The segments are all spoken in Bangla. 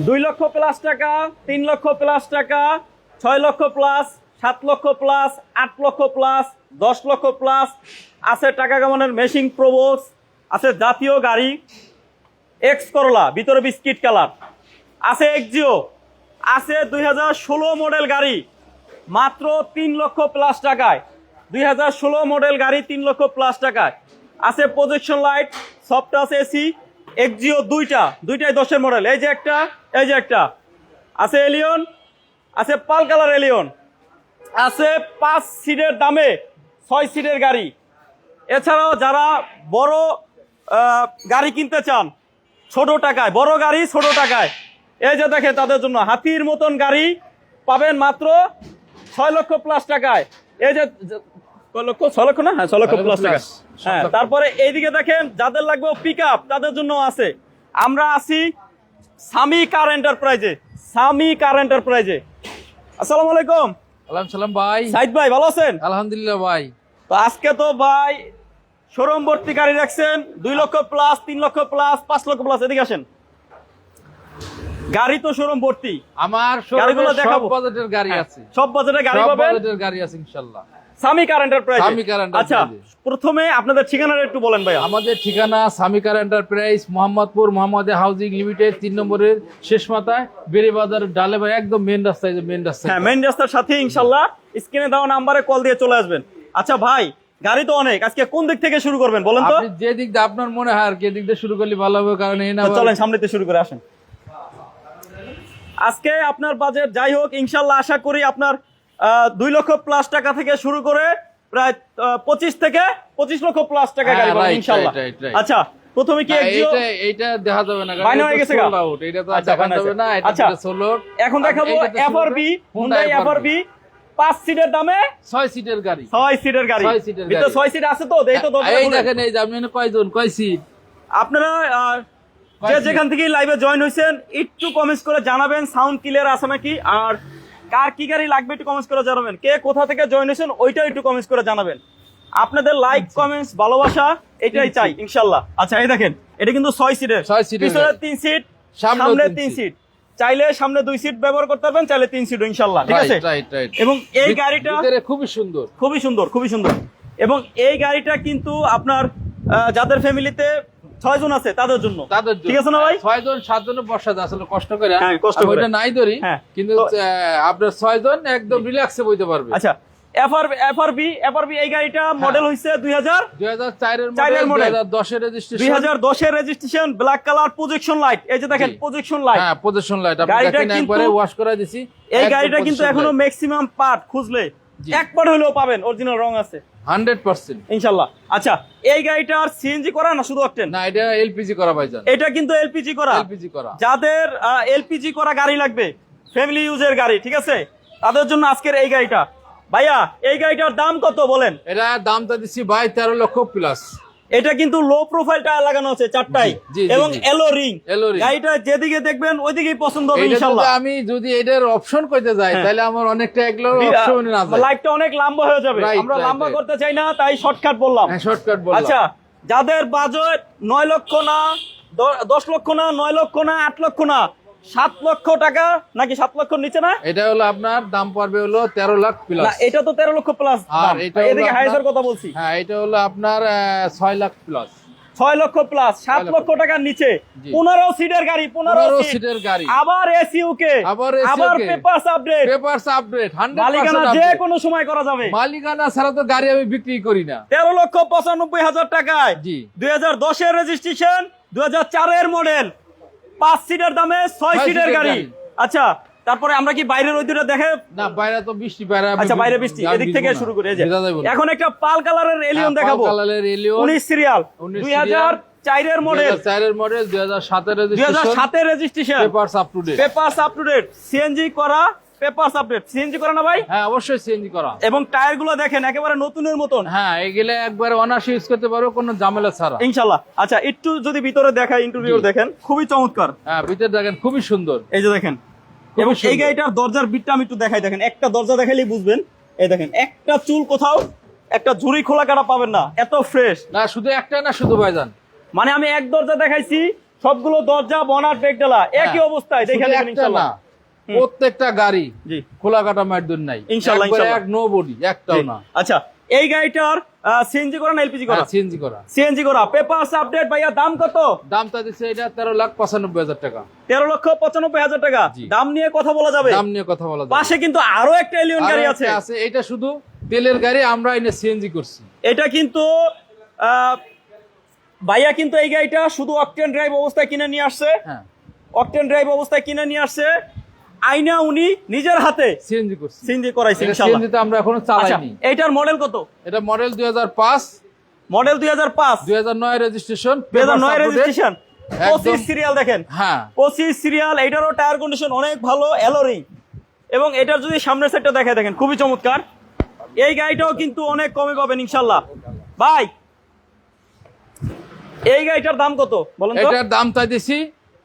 2 লক্ষ প্লাস টাকা, 3 লক্ষ প্লাস টাকা, 6 লক্ষ প্লাস, 7 লক্ষ প্লাস, 8 লক্ষ প্লাস, 10 লক্ষ প্লাস। আছে টাকা কামানোর মেশিন প্রবোস, আছে জাতীয় গাড়ি এক্স করলা ভিতরে বিস্কিট কালার, আছে এক্সিও, আছে 2016 মডেল গাড়ি মাত্র 3 লক্ষ প্লাস টাকায়। 2016 মডেল গাড়ি 3 লক্ষ প্লাস টাকায়। আছে প্রজেকশন লাইট, সফট আছে এসি, এক্সিও দুইটাই 10-এর মডেল। এই যে একটা, এই যে একটা আছে এলিয়ন, আছে পাল কালার এলিয়ন, আছে 5 সিটের দামে 6 সিটের গাড়ি। এছাড়াও যারা বড় গাড়ি কিনতে চান ছোট টাকায়, বড় গাড়ি ছোট টাকায়, এই যে দেখেন তাদের জন্য হাতির মতন গাড়ি পাবেন মাত্র 6 লক্ষ প্লাস টাকায়। এই যে 6 লক্ষ না, হ্যাঁ 6 লক্ষ প্লাস টাকা। হ্যাঁ, তারপরে এইদিকে দেখেন যাদের লাগবে পিক আপ তাদের জন্য আছে। আমরা আছি সামি কার এন্টারপ্রাইজে, সামি কার এন্টারপ্রাইজে। আসসালামু আলাইকুম। ওয়ালাইকুম সালাম ভাই। সাইদ ভাই ভালো আছেন? আলহামদুলিল্লাহ ভাই। তো আজকে তো ভাই শোরুম ভর্তি গাড়ি রাখছেন, 2 লক্ষ প্লাস, 3 লক্ষ প্লাস, 5 লক্ষ প্লাস। এদিকে আসেন, গাড়ি তো শোরুম ভর্তি। আমার গাড়িগুলো দেখাবো। সব বাজেটের গাড়ি আছে, সব বাজেটের গাড়ি সব পাবেন, বাজেটের গাড়ি আছে ইনশাআল্লাহ। সামি কার এন্টারপ্রাইজ। সামি কার আচ্ছা, এন্টারপ্রাইজ। প্রথমে আপনাদের ঠিকানাটা একটু বলেন ভাই। আমাদের ঠিকানা সামি কার এন্টারপ্রাইজ, মোহাম্মদপুর মোহাম্মদে হাউজিং লিমিটেড, 3 নম্বরের শেষ মাথায়, বেরিবাজার ডালে ভাই, একদম মেন রাস্তায়, যে মেন রাস্তায়। হ্যাঁ, মেইন রাস্তার সাথে ইনশাআল্লাহ। স্ক্রিনে দেওয়া নাম্বারে কল দিয়ে চলে আসবেন। আচ্ছা ভাই, গাড়ি তো অনেক, আজকে কোন দিক থেকে শুরু করবেন বলেন তো? আপনি যে দিক দিয়ে আপনার মনে হয় আর কি দিক দিয়ে শুরু করলে ভালো হবে, কারণ এই না তো চলেন সামনে থেকে শুরু করে আসেন। আজকে আপনার বাজেট যাই হোক ইনশাআল্লাহ আশা করি আপনার 2 লক্ষ প্লাস টাকা থেকে শুরু করে প্রায় 25 থেকে 25 লক্ষ প্লাস টাকা গাড়ি হ্যাঁ, পাবেন right, ইনশাআল্লাহ। right, right. আচ্ছা, প্রথমে কি এক্সিও? এইটা দেখা যাবে না, বাইরে হয়ে গেছে গা? sold out, এটা তো আর আচ্ছা, দেখা বানাইছে। যাবে না, এটা আচ্ছা, sold out। এখন দেখাবো এইটাতে sold out, FRB, Hyundai FRB 5 সিটের দামে 6 সিটের গাড়ি। 6 সিটের গাড়ি। 6 সিটের ভিতরে গাড়ি। 6 সিট আছে তো, দেই তো এই দেখেন, এই যে আপনি কয়জন, কয় সিট? আপনারা যে যেখান থেকে লাইভে জয়েন হয়েছেন একটু কমেন্টস করে জানাবেন সাউন্ড ক্লিয়ার আছে নাকি, আর কার কি গাড়ি লাগবে একটু কমেন্টস করে জানাবেন। কে কোথা থেকে জয়েন হয়েছেন ওইটা একটু কমেন্টস করে জানাবেন। আপনাদের লাইক, কমেন্টস, ভালোবাসা এটাই চাই ইনশাআল্লাহ। আচ্ছা, এই দেখেন এটা কিন্তু 6 সিটের, 6 সিটের পিছনে গাড়ি। 3 সিট, সামনে সামনে 3 3 সিট। চাইলে সামনে 2 সিট ব্যবহার করতে পারবেন, চাইলে 3 সিট ইনশাআল্লাহ। ঠিক আছে? রাইট। এবং এই গাড়িটা ভিতরে খুবই সুন্দর, খুবই সুন্দর, খুবই সুন্দর। এবং এই গাড়িটা কিন্তু আপনার যাদের ফ্যামিলিতে 6 জন আছে তাদের জন্য, তাদের জন্য। ঠিক আছে না ভাই? 6 জন 7 জন বসা যায় আসলে কষ্ট করে, হ্যাঁ, কষ্ট আমি করে। ওইটা নাই ধরি, হ্যাঁ, কিন্তু তো- আপনার 6 জন একদম রিল্যাক্সে বইতে পারবে। আচ্ছা, এফআরবি এই গাড়িটা মডেল হইছে 2004 এর 4 এর মডেল, মডেল, 2010 এর রেজিস্ট্রেশন, 2010 এর registration, black colour, projection light. এই যে দেখেন জি। Projection light. হ্যাঁ, পজিশন লাইট আপনি গাড়িটা দেখেন, কিন্তু- একবারে ওয়াশ করা দিছি। এই একদম গাড়িটা কিন্তু position এখনো light। ম্যাক্সিমাম পার্ট খুঁজলে জি। এক পার্ট হলেও পাবেন, অরিজিনাল রং আছে 100%। ইনশাআল্লাহ। আচ্ছা, এই গাড়িটার সিএনজি করা না শুধু অকটেন? না, এটা এলপিজি করা ভাইজান, এটা কিন্তু এলপিজি করা। এলপিজি করা। যাদের এলপিজি করা গাড়ি লাগবে, ফ্যামিলি ইউজের গাড়ি, ঠিক আছে, তাদের জন্য আজকের এই গাড়িটা। ভাইয়া, এই গাড়িটার দাম কত বলেন? এটা দামটা দিচ্ছি ভাই 13 লক্ষ প্লাস। এটা কিন্তু লো প্রোফাইল টায়ার লাগানো আছে 4টাই, জি, জি, এবং জি। এলো রিং। এলো ring। গাড়িটা যেদিকে দেখবেন ওইদিকেই পছন্দ হবে এটা যদি ইনশাআল্লাহ। আমি যদি এটার অপশন করতে যাই, হ্যাঁ। তাহলে আমার অনেকটা এগুলোর অপশন না যায়। লাইফটা অনেক লম্বা হয়ে যাবে, Right, আমরা right, লম্বা right. করতে চাই না, তাই শর্টকাট বললাম। হ্যাঁ, শর্টকাট বললাম। আচ্ছা, যাদের বাজেট 9 লক্ষ না, 10 লক্ষ না, 9 লক্ষ না, 8 লক্ষ না, 7 লক্ষ টাকা, নাকি 7 লক্ষর নিচে না? এটা হলো আপনার দাম পড়বে হলো 13 লাখ না, প্লাস। এটা তো 13 লক্ষ প্লাস। আর এটা হলো এদিকে হাইজার আপনার- কথা বলছি। হ্যাঁ, এটা হলো আপনার 6 লাখ প্লাস। 6 লক্ষ প্লাস, 7 লক্ষ টাকার নিচে, জি। 15 সিটের গাড়ি, 15 15 সিট, সিটের গাড়ি, আবার এসইউকে, আবার আবার SUK, papers update, papers update, 100% মালিকানা যে আপডেট। কোনো সময় করা যাবে। মালিকানা ছাড়া তো গাড়ি আমি বিক্রি করি না। 13 লক্ষ 95 হাজার টাকায়, জি। 2010 এর রেজিস্ট্রেশন, 2004 এর মডেল, 5 সিটের দামে 6 সিটের সিটের গাড়ি। গাড়ি। আচ্ছা, তারপরে আমরা কি বাইরের ওই দুটো দেখে? না, বাইরে তো বৃষ্টি, বাইরে আমি আচ্ছা, বাইরে বৃষ্টি, গাড়ি এদিক ভিজবো থেকে না। শুরু করে। এই যে ভিজা যাবে না। এখন একটা পাল কালারের এলিয়ন হ্যাঁ, দেখাবো, পাল কালারের এলিয়ন, 19 সিরিয়াল, 19 2004 এর মডেল, 2004 এর মডেল, 2007 এর রেজিস্ট্রেশন, 2007 এর registration, papers up to date. Papers up to date, C N G করা, পেপারস আপডেট, সিএনজি করা না ভাই? হ্যাঁ, অবশ্যই চেঞ্জ করা। এবং টায়ার গুলো দেখেন একেবারে নতুনের মতন হ্যাঁ, এগুলো একবার অনায়াসে ইউজ করতে পারো, কোনো ঝামেলা ছাড়া। ইনশাল্লাহ। আচ্ছা, একটু যদি ভিতরে দেখাই, ইন্টারভিউ জি। দেখেন, খুবই চমৎকার। হ্যাঁ, ভিতরে দেখেন খুবই সুন্দর। এই যে দেখেন, খুবই এবং এই সুন্দর। গাড়িটার দরজার বিটটা আমি একটু দেখাই। দেখেন, একটা দরজা দেখাইলেই বুঝবেন। এই দেখেন, একটা চুল কোথাও, একটা ঝুড়ি খোলা কাটা পাবেন না, এত ফ্রেশ। না, শুধু একটা না, শুধু ভাইজান। মানে আমি এক দরজা দেখাইছি, সবগুলো দরজা বনাট বেগডালা একই অবস্থায় দেখে শুধু নেবেন একটা ইনশাআল্লাহ। না, প্রত্যেকটা গাড়ি জি খোলা কাটা মারদুর নাই, ইনশাআল্লাহ, একবারে ইনশাআল্লাহ। এক নো বডি, একটাও জি। না। আচ্ছা, এই গাড়িটার সিএনজি করা না এলপিজি করা? সিএনজি করা। সিএনজি করা। পেপারস আপডেট ভাইয়া, দাম কত? দামটা দিচ্ছে এটা 13,95,000 টাকা। 13,95,000 টাকা। জি। দাম নিয়ে কথা বলা যাবে? দাম নিয়ে কথা বলা যাবে। পাশে কিন্তু আরো একটা এলিয়ন আরো গাড়ি একটা আছে। আছে, এটা শুধু তেলের গাড়ি, আমরা এনে সিএনজি করছি। এটা কিন্তু ভাইয়া কিন্তু এই গাড়িটা শুধু অকটেন ড্রাইভ অবস্থায় কিনে নিয়ে আসছে। হ্যাঁ, অকটেন ড্রাইভ অবস্থায় কিনে নিয়ে আসছে, আইনা উনি নিজের হাতে সিএনজি করছি। সিএনজি করাইছে ইনশাআল্লাহ। সিএনজি তো আমরা এখনো আচ্ছা, চালাইনি। এইটার মডেল কত? এটা মডেল 2005, মডেল 2005, 2009 রেজিস্ট্রেশন, 2009 রেজিস্ট্রেশন, 25 একদম। সিরিয়াল দেখেন, হ্যাঁ, 25 সিরিয়াল। এটারও টায়ার কন্ডিশন অনেক ভালো, অ্যালোরিং। এবং এটার যদি সামনের সাইডটা দেখে দেখেন, খুবই চমৎকার। এই গাড়িটাও কিন্তু অনেক কমে পাবেন ইনশাআল্লাহ। ভাই, এই গাড়িটার দাম কত বলেন তো? এটার দাম চাইতেছি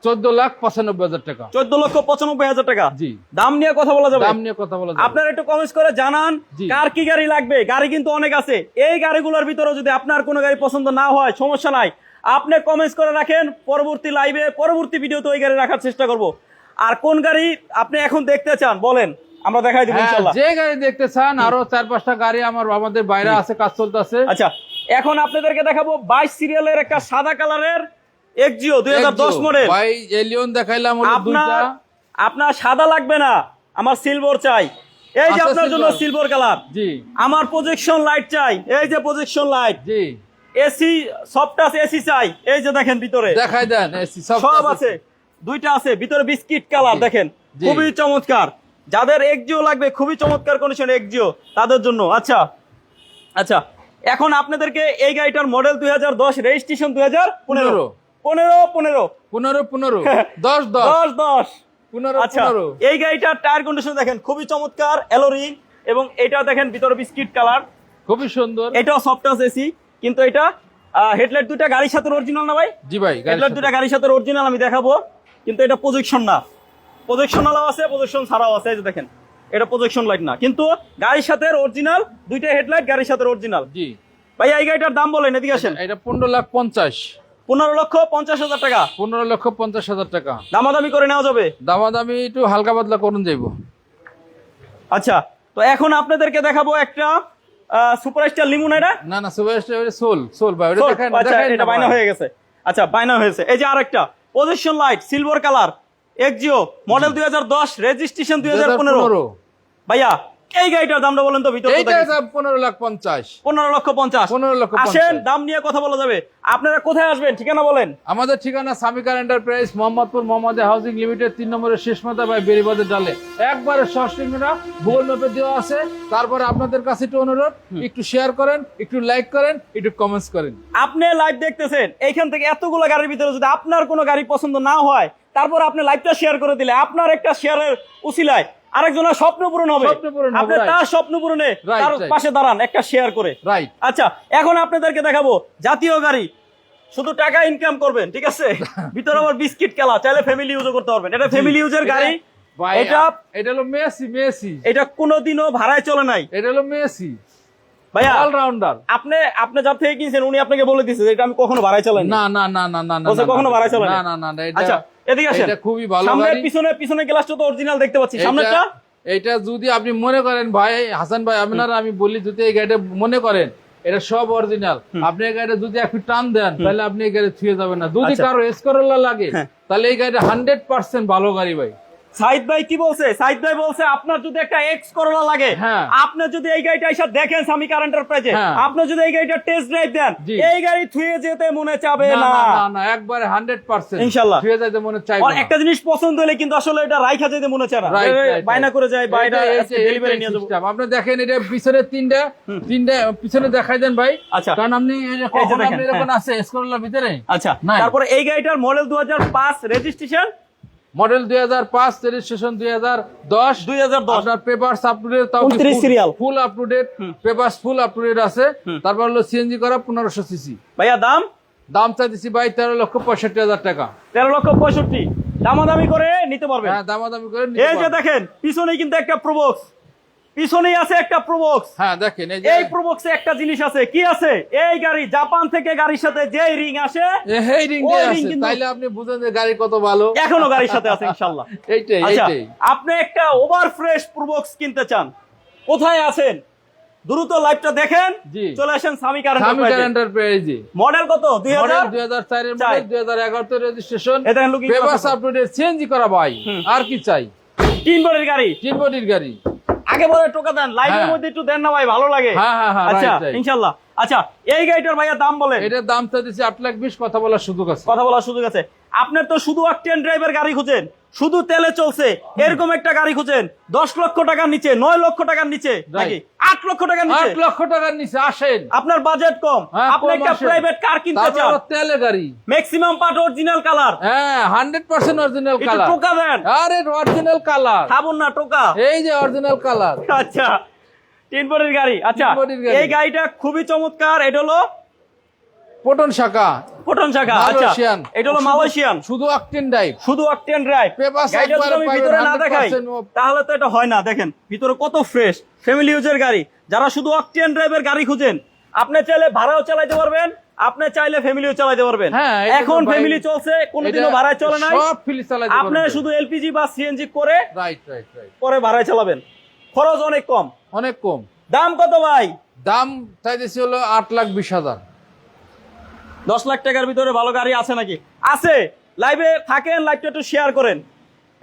14,95,000 টাকা। 14,95,000 টাকা। জি। দাম নিয়ে কথা বলা যাবে? দাম নিয়ে কথা বলা যাবে। আপনারা একটু কমেন্টস করে জানান জি। কার কি গাড়ি লাগবে। গাড়ি কিন্তু অনেক আছে। এই গাড়িগুলোর ভিতরে যদি আপনার কোনো গাড়ি পছন্দ না হয়, সমস্যা নাই, আপনি কমেন্টস করে রাখেন, পরবর্তী লাইভে পরবর্তী ভিডিওতে ওই গাড়ি রাখার চেষ্টা করব। আর কোন গাড়ি আপনি এখন দেখতে চান বলেন, আমরা দেখাই দিব হ্যাঁ, ইনশাআল্লাহ। যে গাড়ি দেখতে চান, আরো 4-5টা গাড়ি আমাদের বাইরে আছে, কাজ চলতেছে। আচ্ছা, এখন আপনাদেরকে দেখাবো 22 সিরিয়ালের একটা সাদা কালারের এক্সিও 2010 মডেল। ভাই এলিয়ন দেখাইলাম হলো আপনার দুইটা। আপনার সাদা লাগবে না, আমার সিলভার চাই। এই যে আচ্ছা, আপনার জন্য silver। Silver colour. জি আমার প্রজেকশন লাইট চাই, এই যে প্রজেকশন লাইট। জি, এসি সফট টাচ এসি চাই, এই যে দেখেন ভিতরে দেখাই দেন, এসি সব আছে। দুইটা আছে ভিতরে, বিস্কিট কালার জি, দেখেন, জি। খুবই চমৎকার। যাদের এক্সিও লাগবে, খুবই চমৎকার কন্ডিশন এক্সিও, তাদের জন্য। আচ্ছা আচ্ছা, এখন আপনাদেরকে এই গাড়িটার মডেল 2010, রেজিস্ট্রেশন 2015। 15 15 10 10 10 15 আচ্ছা, 15। এই গাড়িটার টায়ার কন্ডিশন দেখেন, খুবই চমৎকার, অ্যালোরিং। এবং এটা দেখেন ভিতরে বিস্কিট কালার, খুবই সুন্দর। এটাও সফট টাচ এসি। কিন্তু এটা হেডলাইট দুটা গাড়ির সাথে অরিজিনাল না ভাই? জি ভাই, হেডলাইট দুটা গাড়ির সাথে অরিজিনাল আমি দেখাবো, কিন্তু এটা প্রজেকশন না। প্রজেকশনালও আছে, প্রজেকশন ছাড়াও আছে। এই যে দেখেন, এটা প্রজেকশন লাইট না, কিন্তু গাড়ির সাথে অরিজিনাল, দুইটা হেডলাইট গাড়ির সাথে অরিজিনাল। জি ভাই, এই গাড়িটার দাম বলেন, এদিকে আসেন। এটা 15,50,000 15,50,000 টাকা। 15,50,000 টাকা। দামাদামি করে নেওয়া যাবে? দামাদামি একটু হালকা পাতলা করুন যাইবো। আচ্ছা, তো এখন আপনাদেরকে দেখাবো একটা সুপারস্টার লিমুন। এটা না না, সোল ভাই, ওটা Sold? দেখেন, আচ্ছা, দেখেন এটা না বাইনা ভাই। হয়ে গেছে। আচ্ছা, বাইনা হয়েছে। এই যে আরেকটা position light, silver colour, Axio, model 2010, registration 2015। ভাইয়া, এই গাড়িটার দামটা বলেন তো ভিতরে? এইটার দাম 15,50,000। 15,50,000। 15,50,000। আসেন, দাম নিয়ে কথা বলা যাবে। আপনারা কোথায় আসবেন, ঠিকানা বলেন? আমাদের ঠিকানা Samikar enterprise, Mohammadpur Mohammad housing limited, 3 নম্বরের শেষ মাথা বাই বেরিবাদের ডালে, একবারে সস্টিংটা গুগল ম্যাপে দেওয়া আছে। তারপরে আপনাদের কাছে একটু অনুরোধ, একটু শেয়ার করেন, একটু লাইক করেন, একটু কমেন্টস করেন। আপনি লাইভ দেখতেছেন, এইখান থেকে এতগুলো গাড়ির ভিতরে যদি আপনার কোনো গাড়ি পছন্দ না হয়, তারপর আপনি লাইভটা শেয়ার করে দিলে, আপনার একটা শেয়ারের উসিলায় আরেকজনের স্বপ্ন পূরণ হবে। স্বপ্ন পূরণ হবে, আপনি right. তার স্বপ্ন পূরণে Right, তার right. পাশে দাঁড়ান একটা শেয়ার করে। রাইট। আচ্ছা, এখন আপনাদেরকে দেখাবো জাতীয় গাড়ি, শুধু টাকা ইনকাম করবেন, ঠিক আছে? ভিতরে আবার বিস্কিট খেলা, চাইলে ফ্যামিলি ইউজও করতে পারবেন। এটা ফ্যামিলি ইউজের গাড়ি। ভাই, এটা এটা হলো মেসি, এটা কোনোদিনও ভাড়ায় চলে নাই এটা হলো মেসি, ভাইয়া। অলরাউন্ডার। আপনি যার থেকে কিনছেন, উনি আপনাকে বলে দিচ্ছে যে এটা আমি কখনো ভাড়ায় চালাই না না না না না না, বলছে কখনো ভাড়ায় চলে না না। না না, এটা আচ্ছা, এদিকে আসেন। এটা খুবই ভালো সামনের গাড়ি। পিছনে গ্লাসটা তো অরিজিনাল দেখতে পাচ্ছি, সামনেরটা। এটা যদি আপনি মনে করেন ভাই হাসান ভাই, আপনারা আমি বলি, যদি এই গাড়িটা মনে করেন এটা সব অরিজিনাল, আপনি এই গাড়িটা যদি একটু টান দেন, তাহলে আপনি এই গাড়ি ছুঁয়ে যাবেন না। যদি আচ্ছা। কারো এসকরোলা লাগে, হ্যাঁ। তাহলে এই গাড়িটা 100% ভালো গাড়ি ভাই। সাইদ ভাই কি বলছে? সাইদ ভাই বলছে আপনার যদি একটা এক্স করোলা লাগে, হ্যাঁ। আপনি যদি এই গাড়িটা এসে দেখেন সামি কার এন্টারপ্রাইজে, হ্যাঁ। আপনি যদি এই গাড়িটা টেস্ট ড্রাইভ দেন, জি। এই গাড়ি থুয়ে যেতে মনে চাবে না না। না না না, একবারে 100% ইনশাআল্লাহ। ছুঁয়ে যাইতে মনে চাইবে আর না। একটা জিনিস পছন্দ হলে কিন্তু আসলে এটা রাইখা যেতে মনে চায় না, Right, right, বাইনা right. করে যায়, বাইরে ডেলিভারি এইটাই নিয়ে যাবো। system। আপনি দেখেন এটা পিছনে তিনটা পিছনে দেখাই দেন ভাই। আচ্ছা। কারণ আপনি এই যে এই যে কখন দেখেন, আপনি এরকম হ্যাঁ। আছে এসকরোলার ভিতরে। আচ্ছা, নাই। তারপরে এই গাড়িটার মডেল 2005, রেজিস্ট্রেশন মডেল 2005, রেজিস্ট্রেশন 2010। 2010। আপনার papers up to date, 29 serial. Full up to date, papers full up to date আছে। তারপর হলো সিএনজি করা 1500 সিসি। ভাইয়া দাম চাইতেছি ভাই 13,65,000 টাকা। 13,65,000। দামাদামি করে নিতে পারবেন। হ্যাঁ, দামাদামি করে নিতে এই যে পারবেন। দেখেন, পিছনে কিন্তু একটা প্রবক্স, পিছনেই আছে একটা প্রোবক্স। হ্যাঁ দেখেন এই যে এই প্রোবক্সে একটা জিনিস আছে, কি আছে? এই গাড়ি জাপান থেকে গাড়ির সাথে যে রিং আসে, এই রিং ওই আছে, ring কিন্তু- তাইলে আপনি বুঝেন যে গাড়ি কত ভালো। এখনো গাড়ির সাথে আছে ইনশাআল্লাহ। এইটাই আচ্ছা, এইটাই আপনি একটা ওভার ফ্রেশ প্রোবক্স কিনতে চান, কোথায় আছেন? দ্রুত লাইভটা দেখেন, জি। চলে আসেন সামি কার স্বামী কার এন্টারপ্রাইজে। মডেল কত? মডেল 2000 2004 এর মডেল, 2011 তে রেজিস্ট্রেশন, এটা লুকিং পেপারস আপডেট, সিএনজি করা ভাই। আর কি চাই? 3 বডির গাড়ি। 3 বডির গাড়ি। আগে বলে টোকা দেন, লাইভের হ্যাঁ। মধ্যে একটু দেন না ভাই, ভালো লাগে। হ্যাঁ হ্যাঁ হ্যাঁ, আচ্ছা রাইট রাইট। ইনশাআল্লাহ। আচ্ছা, এই গাড়িটার ভাইয়া দাম বলেন। এটার দাম তো দিছি 8,20,000, কথা বলার সুযোগ আছে। কথা বলার সুযোগ আছে। আপনার তো শুধু অকটেন ড্রাইভার গাড়ি খুঁজেন, শুধু তেলে চলছে এরকম একটা গাড়ি খুঁজেন 10 লক্ষ টাকার নিচে, 9 লক্ষ টাকার নিচে, নাকি 8 লক্ষ টাকার নিচে? 8 লক্ষ টাকার নিচে আসেন। আপনার বাজেট কম, হ্যাঁ, আপনি কম একটা আসে। প্রাইভেট কার কিনতে চান, তারপর তেলে গাড়ি, ম্যাক্সিমাম পার্ট অরিজিনাল কালার, হ্যাঁ 100% অরিজিনাল একটু কালার। টোকা দেন। আরে অরিজিনাল কালার, খাবুন না টোকা। এই যে অরিজিনাল কালার। আচ্ছা, 3 বডির গাড়ি। আচ্ছা, 3 বডির গাড়ি। এই গাড়িটা খুবই চমৎকার। এটা হলো পটন শাখা, ফোটন শাখা। আচ্ছা, মালয়েশিয়ান। এটা হলো মালয়েশিয়ান, শুধু অকটেন ড্রাইভ। শুধু অকটেন ড্রাইভ। Papers গাড়িটা যদি একবারে আমি পাইবেন, ভিতরে না দেখাই 100% তাহলে তো এটা হয় না। দেখেন ভিতরে কত ফ্রেশ, ফ্যামিলি ইউজের গাড়ি। যারা শুধু অকটেন ড্রাইভের গাড়ি খুঁজেন, আপনি চাইলে ভাড়াও চালাতে পারবেন, আপনি চাইলে ফ্যামিলিও চালাতে পারবেন। হ্যাঁ, এটা তো এখন ভাই- ফ্যামিলি চলছে, কোনোদিনও এটা ভাড়ায় চলে নাই। সব ফিলি চালাতে আপনি পারবেন। শুধু এলপিজি বা সিএনজি করে রাইট রাইট রাইট। পরে ভাড়ায় চালাবেন, খরচ অনেক কম। অনেক কম দাম কত ভাই? দাম চাইতেছি হলো 8,20,000। 10 লাখ টাকার ভিতরে ভালো গাড়ি আছে নাকি? আছে। লাইভে থাকেন, লাইভটা একটু শেয়ার করেন,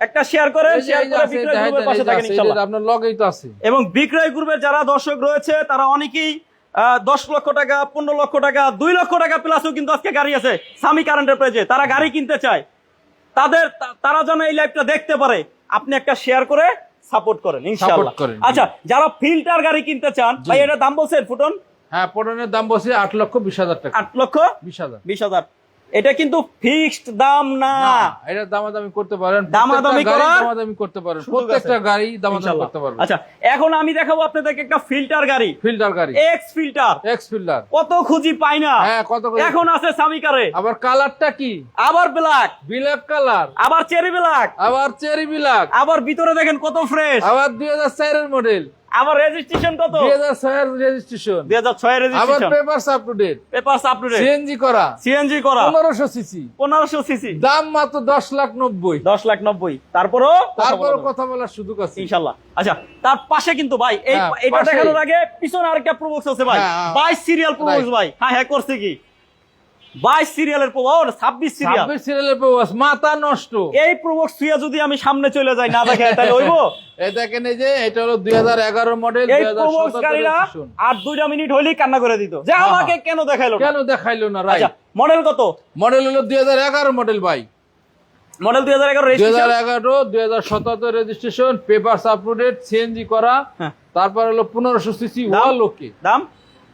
একটা শেয়ার করেন, এই যে- শেয়ার এই যে করে আছে, বিক্রয় দেখাইতেন, গ্রুপের পাশে এই যে থাকেন আছে, এই যে ইনশাআল্লাহ। আপনার লগেই তো আছে। এবং বিক্রয় গ্রুপের যারা দর্শক রয়েছে তারা অনেকেই 10 লক্ষ টাকা, 15 লক্ষ টাকা, 2 লক্ষ টাকা প্লাসও কিন্তু আজকে গাড়ি আছে সামি কার এন্টারপ্রাইজে। তারা গাড়ি কিনতে চায়, তারা যেন এই লাইভটা দেখতে পারে, আপনি একটা শেয়ার করে সাপোর্ট করেন ইনশাআল্লাহ। Support করেন, জি। আচ্ছা, যারা ফিল্টার গাড়ি কিনতে চান, ভাই এটা দাম বলছেন ফুটন? হ্যাঁ, পটনের দাম বসে 8,20,000 টাকা। 8 লক্ষ 20,000। 20,000। এটা কিন্তু ফিক্সড দাম না। এটা দামাদামি করতে পারেন, দামাদামি প্রত্যেকটা গাড়ি করার দামাদামি করতে পারেন, সুযোগ প্রত্যেকটা আছে। গাড়ি দামাদামি ইনশাআল্লাহ। করতে পারবেন। আচ্ছা, এখন আমি দেখাবো আপনাদেরকে একটা ফিল্টার গাড়ি, ফিল্টার গাড়ি, এক্স ফিল্টার। X filter. কত খুঁজি পাই না, হ্যাঁ, কত করে? এখন আছে সামিকারে। আবার কালারটা কি? আবার ব্ল্যাক, ব্ল্যাক কালার, আবার চেরি ব্ল্যাক, আবার চেরি ব্ল্যাক, আবার ভিতরে দেখেন কত ফ্রেশ, আবার 2004 এর মডেল, আবার রেজিস্ট্রেশন কত? 2006 রেজিস্ট্রেশন, 2006 আবার registration, papers up to date, papers up to date, C N G করা, সিএনজি করা, 1500 সিসি, 1500 সিসি, দাম মাত্র 10,90,000। 10,90,000। তারপরও তারপর কথা বলার সুযোগ আছে ইনশাআল্লাহ। আচ্ছা, তার পাশে কিন্তু ভাই এই হ্যাঁ, এটা পাশেই। দেখানোর আগে পিছনে আরেকটা প্রোবক্স আছে ভাই, হ্যাঁ, 22 সিরিয়াল প্রোবক্স right. ভাই। হ্যাঁ করছে কি? 22 সিরিয়ালের প্রোবক্স, 26 সিরিয়াল। 26 সিরিয়ালের পেপারস, মাথা নষ্ট। এই প্রোবক্স ছুঁয়ে যদি আমি সামনে চলে যাই না দেখে তাহলে হইবো? এই দেখেন, এই যে এটা হলো 2011 মডেল, এই প্রোবক্স 2017 গাড়িরা রেজিস্ট্রেশন। আর 2 মিনিট হইলেই কান্না করে দিত যে হ্যাঁ, আমাকে কেন দেখাইলো না? কেন দেখাইলো না? রাইট। আচ্ছা, মডেল কত? মডেল হলো 2011 মডেল ভাই, model 2011 registration. 2011, 2017 registration, papers up to date, C N G করা। হ্যাঁ। তারপর হলো 1500 সিসি, দাম? ওয়াল ওকে। দাম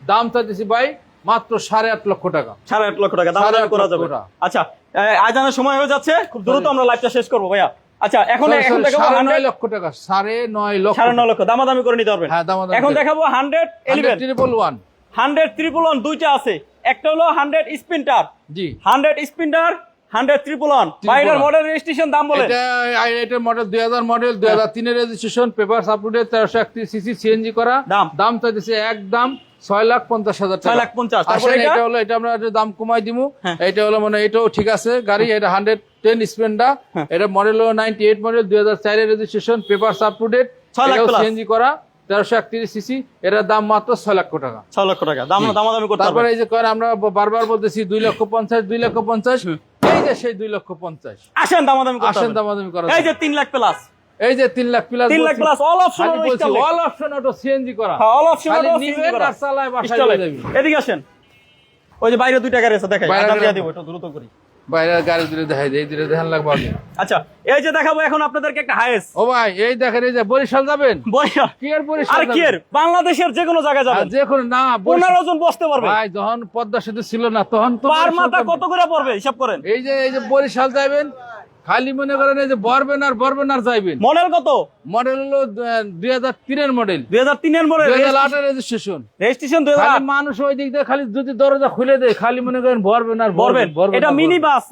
দাম চাইতেছি ভাই মাত্র 8.5 লক্ষ টাকা। 8.5 লক্ষ টাকা দাম 8.5 করা লক্ষ যাবে। টাকা। আচ্ছা, আজানের সময় হয়ে যাচ্ছে, খুব দ্রুত আমরা লাইভটা শেষ করব ভাইয়া। আচ্ছা, এখন দেখাবো 9.5 লক্ষ টাকা, 9.5 লক্ষ। 9.5 লক্ষ দামাদামি করে নিতে পারবেন। হ্যাঁ, দামাদামি এখন করে। দেখাবো 111, 100,111 100 111 দুইটা আছে। একটা হলো 100 স্পিন্টার, জি। 100 স্পিন্টার, 100 111। বাইরের মডেল রেজিস্ট্রেশন দাম বলেন। এটার মডেল 2000 মডেল, 2003 এর registration, papers up to date, 1331 C C, C N G করা। দাম? দাম চাইতেছে একদম 6,50,000 টাকা। 6,50,000। তারপর আসেন, এটা? এটা হলো, এটা আমরা একটু দাম কমাই দিমু। হ্যাঁ। এটা হলো মানে এটাও ঠিক আছে গাড়ি, এটা 110 স্প্লেন্ডার। হ্যাঁ। এটা মডেল হলো 98 মডেল, 2004 এর registration, papers up to date, 6 lakh plus। C N G করা, 1331 সিসি। এটার দাম মাত্র 6 লক্ষ টাকা। 6 লক্ষ টাকা দামাদামি করতে তারপরে পারবেন। এই যে করেন, আমরা বারবার বলতেছি 2,50,000, 2,50,000। এই যে সেই 2,50,000। আসেন দামাদামি করতে আসেন পারবেন। দামাদামি করা এই যে যাবে। 3 লাখ প্লাস, এই যে 3 lakh plus, 3 lakh plus all option all option auto CNG করা। অল অপশন খালি সিএনজি নিবেন করা আর চালায় বাসায় ইনস্টলে। নিয়ে যাবেন। এদিকে আসেন, ওই যে বাইরে 2 টাকা আছে দেখাই, বাইরে আদান দিয়ে গাড়ি- দিব একটু দ্রুত করি। বাইরে গাড়ি দিলে দেখাই দেয়, এই দিলে দেখান লাগবে আগে। আচ্ছা, এই যে দেখাবো এখন আপনাদেরকে একটা হাইস ও ভাই, এই দেখেন, এই যে বরিশাল যাবেন, বইয়া। কি আর বরিশাল আর কি যাবেন? এর বাংলাদেশের যে কোনো জায়গায় যাবেন, যে কোনো না, 15 জন বসতে পারবে। ভাই যখন পদ্মা সেতু ছিল না তখন তো পার বরিশাল মাথা যাবেন। কত করে পড়বে হিসাব করেন? এই যে বরিশাল যাবেন, খালি মনে করেন এই যে বরবেন আর যাইবেন। মডেল কত? মডেল হলো 2003 এর মডেল, 2003 এর মডেল, 2008 এর রেজিস্ট্রেশন। রেজিস্ট্রেশন খালি 2008। মানুষ ওই দিক দিয়ে খালি যদি দরজা খুলে দেয় খালি মনে করেন বরবেন। এটা মিনি বাস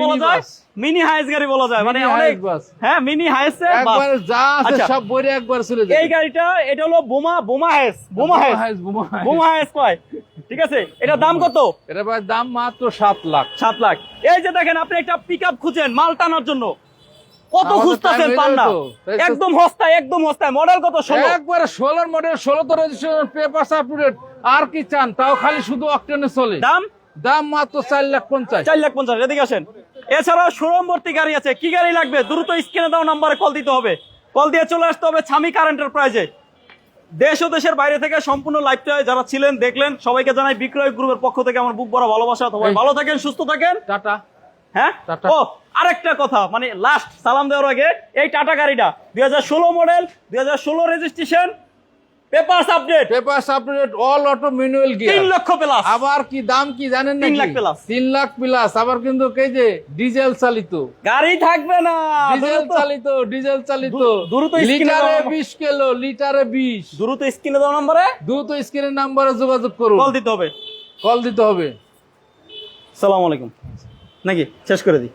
বলা যায়, বাস। মিনি হাইস গাড়ি বলা যায়, মানে Mini অনেক hiace bus। হ্যাঁ মিনি হাইস একবার যা আছে আচ্ছা। সব বইরে একবার চলে যায়। এই গাড়িটা এটা হলো বোমা হাইস কয়, ঠিক আছে। এটা দাম কত? এটা ভাই দাম মাত্র 7 লাখ। 7 লাখ। এই যে দেখেন আপনি একটা পিকআপ খুঁজেন মাল টানার জন্য, কত আমাদের খুঁজতেছেন time পান না, হয়ে যাবে তো। একদম হস্তায়। মডেল কত? 16। একবারে 16 মডেল, 16 তো registration, papers up to date. আর কি চান? তাও খালি শুধু অকটেনে চলে। দাম মাত্র 4,50,000। 4,50,000। এদিকে আসেন। এছাড়াও শোরুম ভর্তি গাড়ি আছে। কি গাড়ি লাগবে দ্রুত স্ক্রিনে দাও নাম্বারে কল দিতে হবে, কল দিয়ে চলে আসতে হবে ছামি কার এন্টারপ্রাইজে। দেশ ও দেশের বাইরে থেকে সম্পূর্ণ লাইভটা যারা ছিলেন দেখলেন সবাইকে জানাই বিক্রয় গ্রুপের পক্ষ থেকে আমার বুক ভরা ভালোবাসা। সবাই ভালো থাকেন, সুস্থ থাকেন, টাটা। হ্যাঁ। টাটা। ও আরেকটা কথা, মানে লাস্ট সালাম দেওয়ার আগে, এই টাটা গাড়িটা 2016 model, 2016 registration, papers update, papers up to date, all auto manual 3 gear. লক্ষ প্লাস। আবার কি দাম কি জানেন না? 3 লাখ প্লাস। 3 লাখ প্লাস। আবার কিন্তু এই যে ডিজেল চালিত গাড়ি থাকবে না, ডিজেল চালিত দ্রুত স্ক্রিনে লিটারে দাও। 20 কিলো, লিটারে 20। দ্রুত স্ক্রিনে দাও নাম্বারে দ্রুত স্ক্রিনের নাম্বারে যোগাযোগ করুন, কল দিতে হবে। কল দিতে হবে। সালাম আলাইকুম, নাকি শেষ করে দিই।